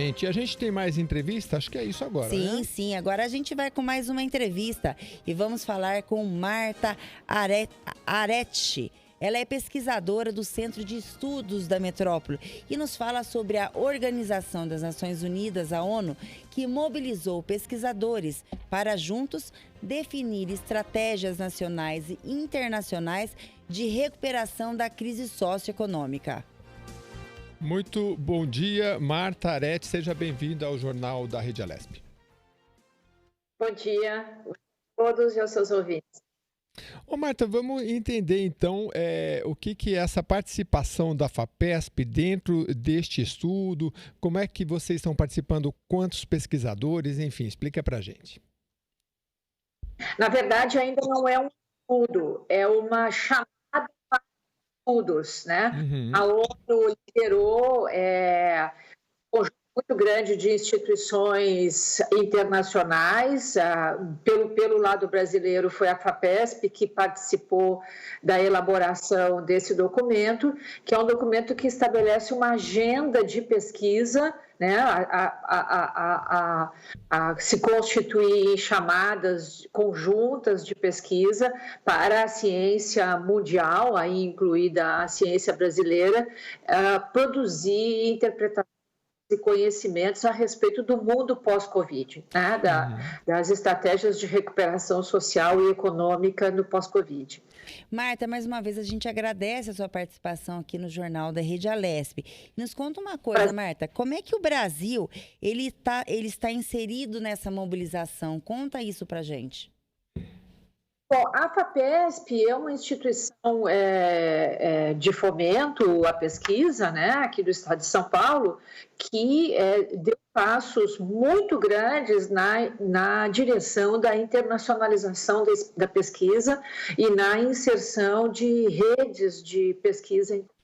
Gente, a gente tem mais entrevista? Acho que é isso agora, Sim, né? sim. Agora a gente vai com mais uma entrevista e vamos falar com Marta Aretti. Ela é pesquisadora do Centro de Estudos da Metrópole e nos fala sobre a Organização das Nações Unidas, a ONU, que mobilizou pesquisadores para juntos definir estratégias nacionais e internacionais de recuperação da crise socioeconômica. Muito bom dia, Marta Aretti. Seja bem-vinda ao Jornal da Rede Alesp. Bom dia a todos e aos seus ouvintes. Ô Marta, vamos entender então o que é essa participação da FAPESP dentro deste estudo, como é que vocês estão participando, quantos pesquisadores, enfim, explica pra gente. Na verdade, ainda não é um estudo, é uma chamada para estudos, né? Uhum. A ONU liderou um conjunto muito grande de instituições internacionais. Pelo lado brasileiro, foi a FAPESP que participou da elaboração desse documento, que é um documento que estabelece uma agenda de pesquisa, né, se constituir em chamadas conjuntas de pesquisa para a ciência mundial, aí incluída a ciência brasileira, produzir interpretações e conhecimentos a respeito do mundo pós-Covid, né, das estratégias de recuperação social e econômica no pós-Covid. Marta, mais uma vez a gente agradece a sua participação aqui no Jornal da Rede Alesp. Nos conta uma coisa, Marta, como é que o Brasil ele está inserido nessa mobilização? Conta isso pra gente. Bom, a FAPESP é uma instituição de fomento à pesquisa, né, aqui do estado de São Paulo, que deu passos muito grandes na direção da internacionalização da pesquisa e na inserção de redes de pesquisa internacionais.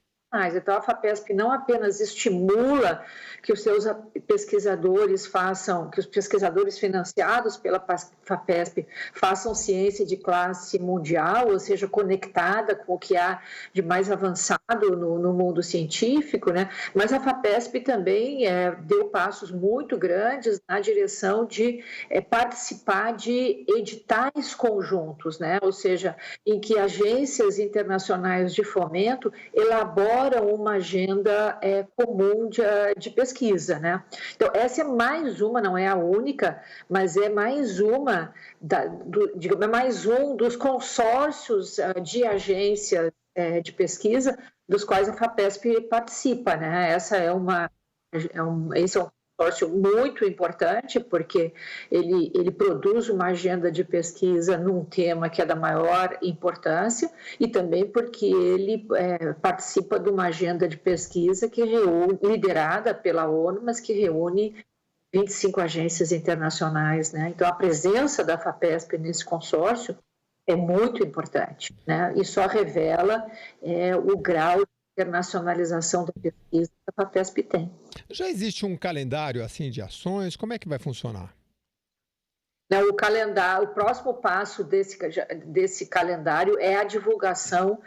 Então, a FAPESP não apenas estimula que os seus pesquisadores façam, que os pesquisadores financiados pela FAPESP façam ciência de classe mundial, ou seja, conectada com o que há de mais avançado no mundo científico, né? Mas a FAPESP também deu passos muito grandes na direção de participar de editais conjuntos, né? Ou seja, em que agências internacionais de fomento elaboram uma agenda comum de pesquisa, né? Então, essa é mais uma, não é a única, mas é mais uma, mais um dos consórcios de agências de pesquisa dos quais a FAPESP participa, né? Esse é um consórcio muito importante, porque ele produz uma agenda de pesquisa num tema que é da maior importância e também porque ele participa de uma agenda de pesquisa que liderada pela ONU, mas que reúne 25 agências internacionais, né? Então, a presença da FAPESP nesse consórcio é muito importante, né? E só revela o grau de internacionalização da pesquisa que a FAPESP tem. Já existe um calendário assim de ações? Como é que vai funcionar? O próximo passo desse calendário é a divulgação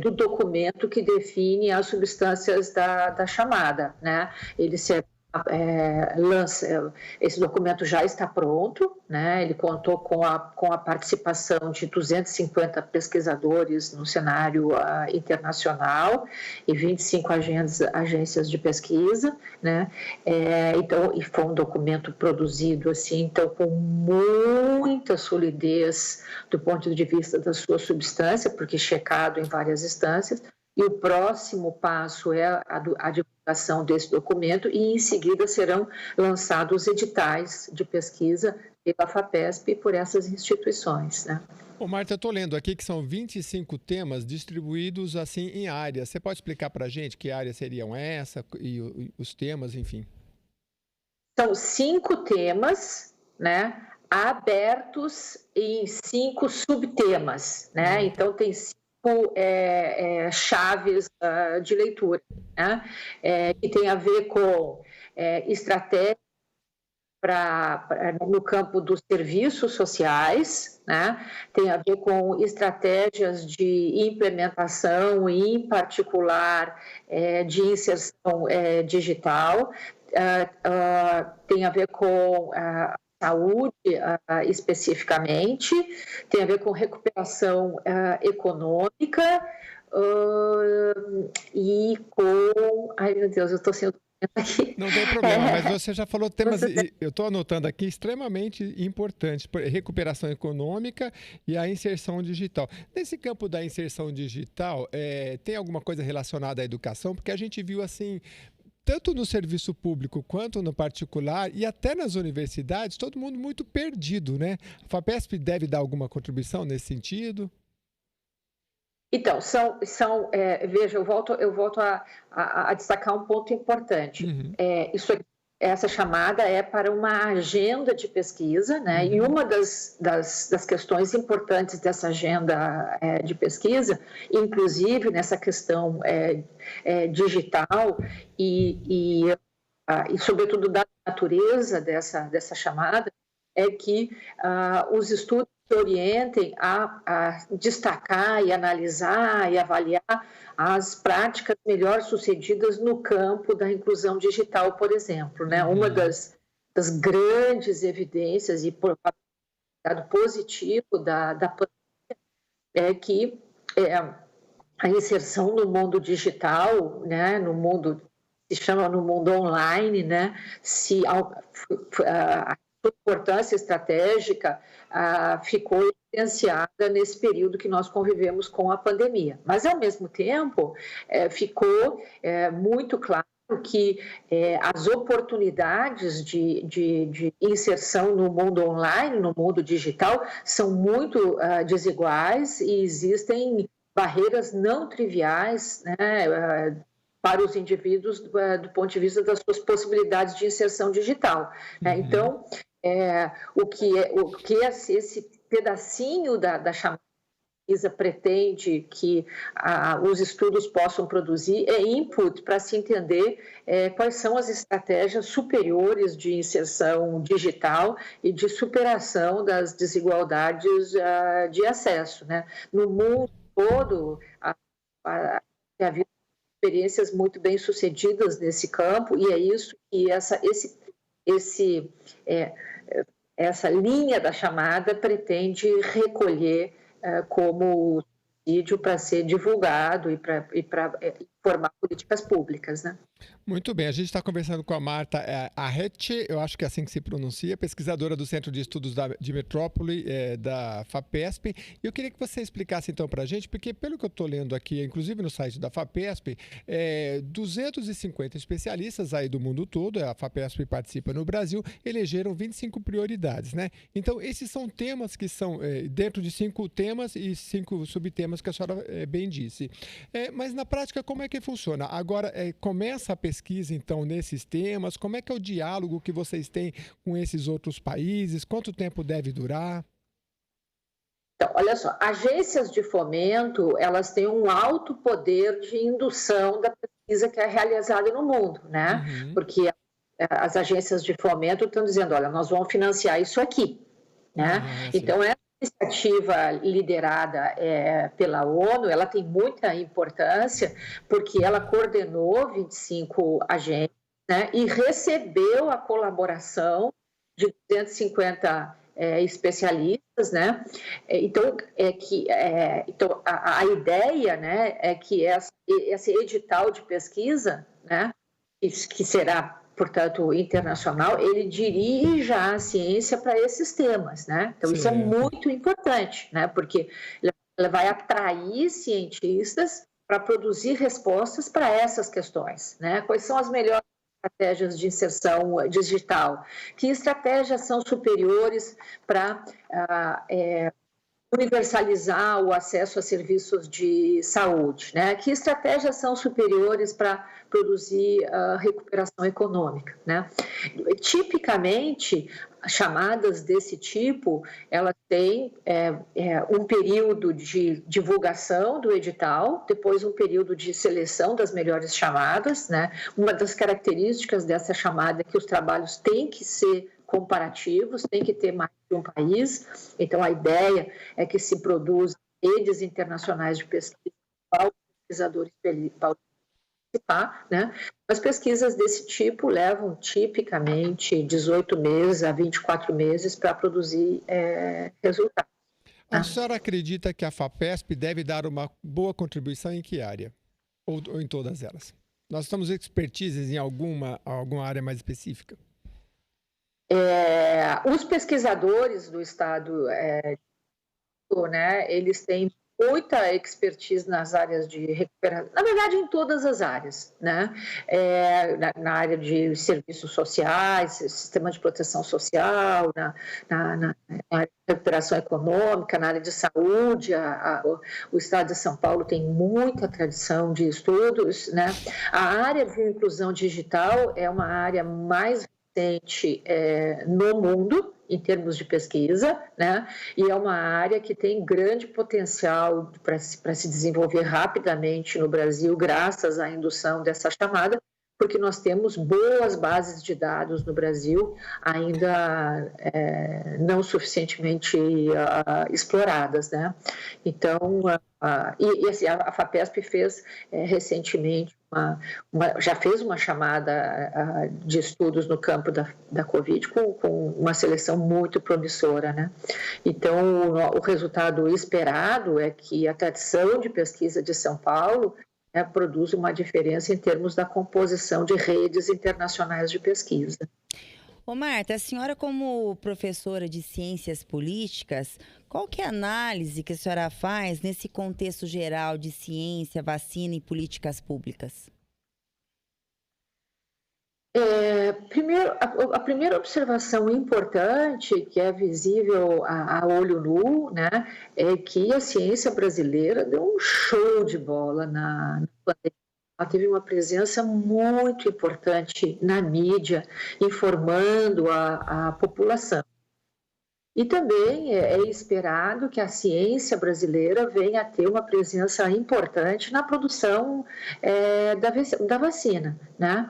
do documento que define as substâncias da chamada, né? Esse documento já está pronto, né? Ele contou com a participação de 250 pesquisadores no cenário internacional e 25 agências de pesquisa, né? Então, e foi um documento produzido assim, então, com muita solidez do ponto de vista da sua substância, porque checado em várias instâncias. E o próximo passo é a divulgação desse documento e, em seguida, serão lançados editais de pesquisa pela FAPESP e por essas instituições, né? Ô Marta, eu estou lendo aqui que são 25 temas distribuídos assim em áreas. Você pode explicar para a gente que áreas seriam essa e os temas, enfim? São 5 temas, né, abertos em 5 subtemas, né? Então, tem 5 chaves de leitura, né? Que tem a ver com estratégia no campo dos serviços sociais, né? Tem a ver com estratégias de implementação e, em particular, de inserção digital. tem a ver com saúde especificamente, tem a ver com recuperação econômica e com... Ai, meu Deus, eu estou sendo... Aqui. Não tem problema, mas você já falou temas, eu estou anotando aqui, extremamente importantes, recuperação econômica e a inserção digital. Nesse campo da inserção digital, tem alguma coisa relacionada à educação? Porque a gente viu assim, tanto no serviço público quanto no particular e até nas universidades, todo mundo muito perdido, né? A FAPESP deve dar alguma contribuição nesse sentido? Então, veja, eu volto a destacar um ponto importante. Uhum. Essa chamada é para uma agenda de pesquisa, né? E uma das questões importantes dessa agenda de pesquisa, inclusive nessa questão digital e sobretudo da natureza dessa chamada, é que os estudos se orientem a destacar e analisar e avaliar as práticas melhor sucedidas no campo da inclusão digital, por exemplo, né? Uma das grandes evidências e dado positivo da pandemia é que a inserção no mundo digital, né? No mundo online, né? A importância estratégica ficou evidenciada nesse período que nós convivemos com a pandemia. Mas, ao mesmo tempo, ficou muito claro que as oportunidades de inserção no mundo online, no mundo digital, são muito desiguais e existem barreiras não triviais, né, para os indivíduos do ponto de vista das suas possibilidades de inserção digital. Né? Então, o que esse pedacinho da chamada pesquisa pretende que os estudos possam produzir é input para se entender quais são as estratégias superiores de inserção digital e de superação das desigualdades de acesso. Né? No mundo todo, havia experiências muito bem sucedidas nesse campo e é isso que essa linha da chamada pretende recolher como vídeo para ser divulgado e para formar políticas públicas, né? Muito bem, a gente está conversando com a Marta Arretti, eu acho que é assim que se pronuncia, pesquisadora do Centro de Estudos de Metrópole, da FAPESP. E eu queria que você explicasse então para a gente, porque pelo que eu estou lendo aqui, inclusive no site da FAPESP, 250 especialistas aí do mundo todo, a FAPESP participa no Brasil, elegeram 25 prioridades, né? Então, esses são temas que são dentro de 5 temas e 5 subtemas que a senhora bem disse. Mas na prática, como é que funciona? Agora, começa a pesquisa, então, nesses temas? Como é que é o diálogo que vocês têm com esses outros países? Quanto tempo deve durar? Então, olha só, agências de fomento, elas têm um alto poder de indução da pesquisa que é realizada no mundo, né? Uhum. Porque as agências de fomento estão dizendo, olha, nós vamos financiar isso aqui, né? Então, essa iniciativa liderada pela ONU, ela tem muita importância porque ela coordenou 25 agências, né, e recebeu a colaboração de 250 especialistas, né? Então, então a ideia, né, é que esse edital de pesquisa, né, que será, portanto, internacional, ele dirija a ciência para esses temas, né? Então, isso é muito importante, né? Porque ela vai atrair cientistas para produzir respostas para essas questões, né? Quais são as melhores estratégias de inserção digital? Que estratégias são superiores para universalizar o acesso a serviços de saúde, né? Que estratégias são superiores para produzir recuperação econômica, né? Tipicamente, chamadas desse tipo, elas têm um período de divulgação do edital, depois um período de seleção das melhores chamadas, né? Uma das características dessa chamada é que os trabalhos têm que ser comparativos, tem que ter mais de um país. Então, a ideia é que se produzam redes internacionais de pesquisa para os pesquisadores participar, né? As pesquisas desse tipo levam tipicamente 18 meses a 24 meses para produzir resultados. A senhora acredita que a FAPESP deve dar uma boa contribuição em que área? Ou em todas elas? Nós estamos expertises em alguma área mais específica? Os pesquisadores do Estado, né, eles têm muita expertise nas áreas de recuperação, na verdade em todas as áreas, né? Na área de serviços sociais, sistema de proteção social, na área de recuperação econômica, na área de saúde. O Estado de São Paulo tem muita tradição de estudos, né? A área de inclusão digital é uma área mais recente no mundo, em termos de pesquisa, né? E é uma área que tem grande potencial para se desenvolver rapidamente no Brasil, graças à indução dessa chamada, porque nós temos boas bases de dados no Brasil, ainda não suficientemente exploradas, né? Então, assim, a FAPESP fez recentemente já fez uma chamada de estudos no campo da Covid com uma seleção muito promissora, né? Então, o resultado esperado é que a tradição de pesquisa de São Paulo produz uma diferença em termos da composição de redes internacionais de pesquisa. Ô Marta, a senhora como professora de ciências políticas, qual que é a análise que a senhora faz nesse contexto geral de ciência, vacina e políticas públicas? Primeiro, a primeira observação importante, que é visível a olho nu, né, é que a ciência brasileira deu um show de bola na pandemia. Ela teve uma presença muito importante na mídia, informando a população. E também é esperado que a ciência brasileira venha a ter uma presença importante na produção da vacina, né?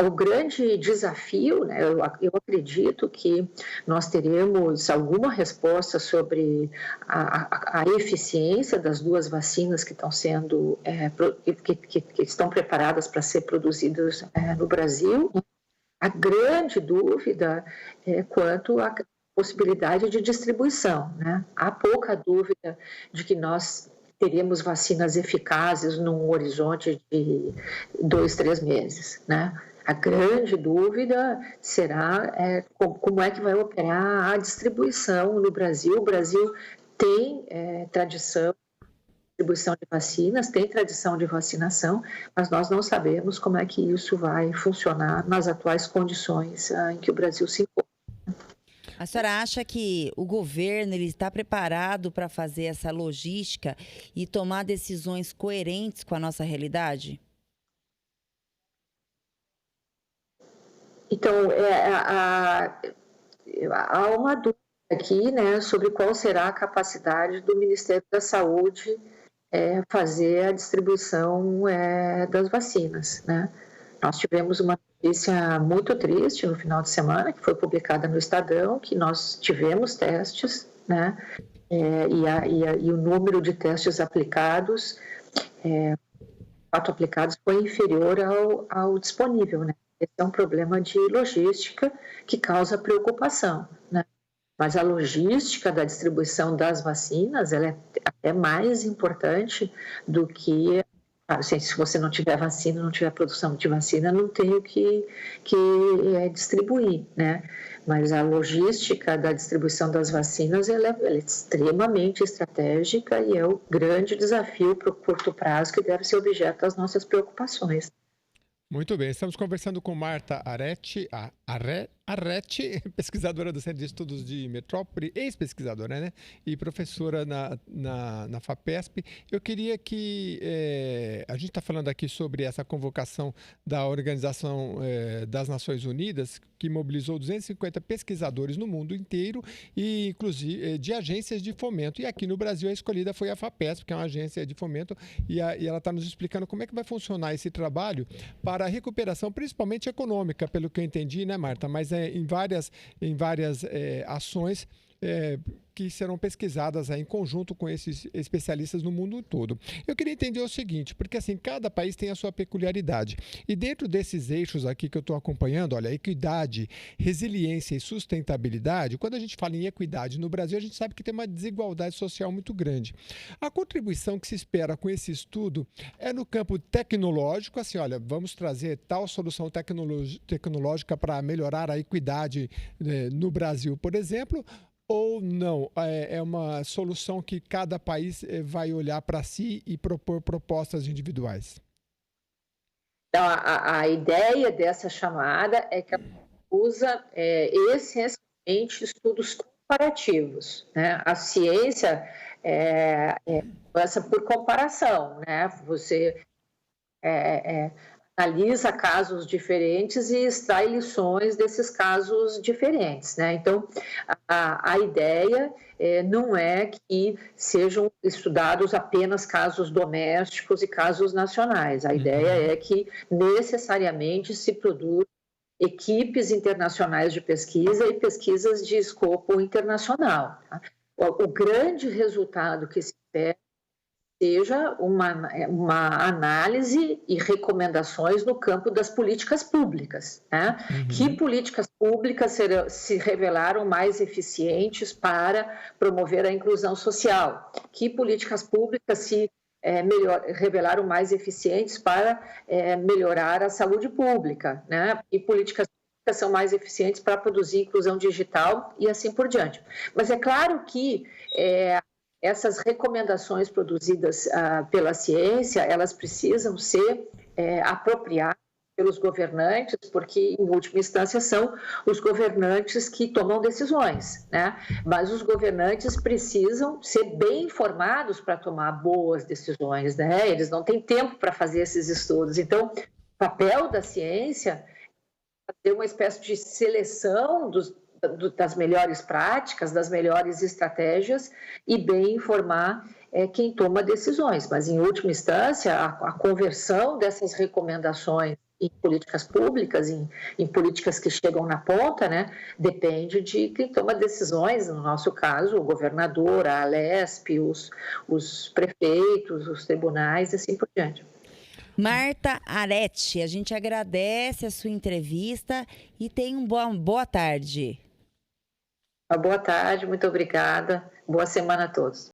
O grande desafio, né, eu acredito que nós teremos alguma resposta sobre a eficiência das duas vacinas que estão sendo que estão preparadas para ser produzidas no Brasil. A grande dúvida é quanto à possibilidade de distribuição, né? Há pouca dúvida de que nós teríamos vacinas eficazes num horizonte de 2, 3 meses, né? A grande dúvida será como é que vai operar a distribuição no Brasil. O Brasil tem tradição distribuição de vacinas, tem tradição de vacinação, mas nós não sabemos como é que isso vai funcionar nas atuais condições em que o Brasil se encontra. A senhora acha que o governo está preparado para fazer essa logística e tomar decisões coerentes com a nossa realidade? Então, há uma dúvida aqui, né, sobre qual será a capacidade do Ministério da Saúde fazer a distribuição das vacinas, né? Nós tivemos uma notícia muito triste no final de semana, que foi publicada no Estadão, que nós tivemos testes, né? E o número de testes aplicados, foi inferior ao disponível, né? Esse é um problema de logística que causa preocupação, né? Mas a logística da distribuição das vacinas, ela é até mais importante do que... Se você não tiver vacina, não tiver produção de vacina, não tem o que distribuir, né? Mas a logística da distribuição das vacinas, ela é extremamente estratégica e é o grande desafio para o curto prazo que deve ser objeto das nossas preocupações. Muito bem, estamos conversando com Marta Arete, pesquisadora do Centro de Estudos de Metrópole, ex-pesquisadora, né? E professora na FAPESP. Eu queria que a gente está falando aqui sobre essa convocação da Organização das Nações Unidas, que mobilizou 250 pesquisadores no mundo inteiro e, inclusive, de agências de fomento. E aqui no Brasil a escolhida foi a FAPESP, que é uma agência de fomento, e ela está nos explicando como é que vai funcionar esse trabalho para a recuperação, principalmente econômica, pelo que eu entendi, né, Marta? Mas em várias ações que serão pesquisadas aí em conjunto com esses especialistas no mundo todo. Eu queria entender o seguinte, porque assim, cada país tem a sua peculiaridade. E dentro desses eixos aqui que eu estou acompanhando, olha, equidade, resiliência e sustentabilidade, quando a gente fala em equidade no Brasil, a gente sabe que tem uma desigualdade social muito grande. A contribuição que se espera com esse estudo é no campo tecnológico, assim, olha, vamos trazer tal solução tecnológica para melhorar a equidade no Brasil, por exemplo, ou não? É uma solução que cada país vai olhar para si e propor propostas individuais? Então, a ideia dessa chamada é que ela usa essencialmente estudos comparativos, né? A ciência passa por comparação, né? Você analisa casos diferentes e extrai lições desses casos diferentes, né? Então, a ideia não é que sejam estudados apenas casos domésticos e casos nacionais. A ideia é que necessariamente se produzam equipes internacionais de pesquisa e pesquisas de escopo internacional. Tá? O grande resultado que se espera seja uma análise e recomendações no campo das políticas públicas. Né? Que políticas públicas se revelaram mais eficientes para promover a inclusão social? Que políticas públicas se revelaram mais eficientes para melhorar a saúde pública? Né? E políticas públicas são mais eficientes para produzir inclusão digital e assim por diante. Mas é claro que essas recomendações produzidas pela ciência, elas precisam ser apropriadas pelos governantes, porque, em última instância, são os governantes que tomam decisões, né? Mas os governantes precisam ser bem informados para tomar boas decisões, né? Eles não têm tempo para fazer esses estudos. Então, o papel da ciência é fazer uma espécie de seleção das melhores práticas, das melhores estratégias e bem informar quem toma decisões. Mas, em última instância, a conversão dessas recomendações em políticas públicas, em políticas que chegam na ponta, né, depende de quem toma decisões, no nosso caso, o governador, a Alesp, os prefeitos, os tribunais e assim por diante. Marta Arete, a gente agradece a sua entrevista e tenha uma boa tarde. Boa tarde, muito obrigada. Boa semana a todos.